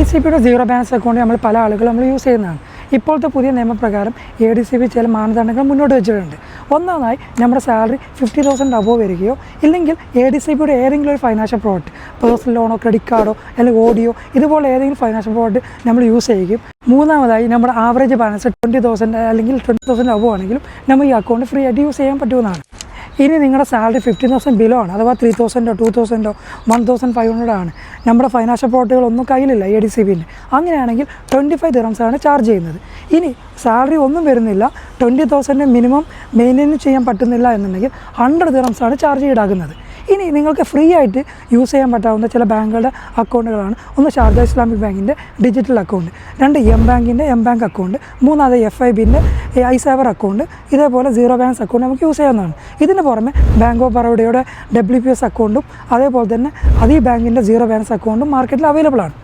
ADCBയുടെ zero balance account നമ്മൾ പല ആളുകളും യൂസ് ചെയ്യുന്നതാണ്. ഇപ്പോഴത്തെ പുതിയ നിയമപ്രകാരം ADCB ചില മാനദണ്ഡങ്ങൾ മുന്നോട്ട് വെച്ചിട്ടുണ്ട്. ഒന്നാമതായി നമ്മുടെ സാലറി 50,000 അബോവ് വരികയോ ഇല്ലെങ്കിൽ ADCBയുടെ ഏതെങ്കിലും ഒരു ഫൈനാൻഷ്യൽ പ്രോഡക്റ്റ്, പേഴ്സണൽ ലോണോ ക്രെഡിറ്റ് കാർഡോ അല്ലെങ്കിൽ ഓഡിയോ ഇതുപോലെ ഏതെങ്കിലും ഫൈനാൻഷ്യൽ പ്രോഡക്റ്റ് നമ്മൾ യൂസ് ചെയ്യുകയും മൂന്നാമതായി നമ്മുടെ ആവറേജ് ബാലൻസ് 20,000 അല്ലെങ്കിൽ 20,000 അബോവ് ആണെങ്കിലും നമ്മൾ ഈ അക്കൗണ്ട് ഫ്രീ ആയിട്ട് യൂസ് ചെയ്യാൻ പറ്റുന്നതാണ്. ഇനി നിങ്ങളുടെ സാലറി 15,000 ബിലോ ആണ്, അഥവാ 3,000 2,000 1,500 ആണ്, നമ്മുടെ ഫൈനാൻഷ്യൽ പ്രോഡക്റ്റുകളൊന്നും കയ്യിലില്ല ADCBൻ്റെ, അങ്ങനെയാണെങ്കിൽ 25 dirhams ആണ് ചാർജ് ചെയ്യുന്നത്. ഇനി സാലറി ഒന്നും വരുന്നില്ല, 20,000 മിനിമം മെയിൻറ്റെയിൻ ചെയ്യാൻ പറ്റുന്നില്ല എന്നുണ്ടെങ്കിൽ 100 dirhams ആണ് ചാർജ് ഈടാക്കുന്നത്. ഇനി നിങ്ങൾക്ക് ഫ്രീ ആയിട്ട് യൂസ് ചെയ്യാൻ പറ്റാവുന്ന ചില ബാങ്കുകളുടെ അക്കൗണ്ടുകളാണ്. ഒന്ന് ഷാർജ ഇസ്ലാമിക് ബാങ്കിൻ്റെ ഡിജിറ്റൽ അക്കൗണ്ട്, 2 എം ബാങ്കിൻ്റെ M bank account, 3 FIBൻ്റെ iSaver account, ഇതേപോലെ സീറോ ബാലൻസ് അക്കൗണ്ട് നമുക്ക് യൂസ് ചെയ്യാവുന്നതാണ്. ഇതിന് പുറമെ ബാങ്ക് ഓഫ് ബറോഡയുടെ WPS അക്കൗണ്ടും അതേപോലെ തന്നെ അതീ ബാങ്കിൻ്റെ സീറോ ബാലൻസ് അക്കൗണ്ടും മാർക്കറ്റിൽ അവൈലബിൾ ആണ്.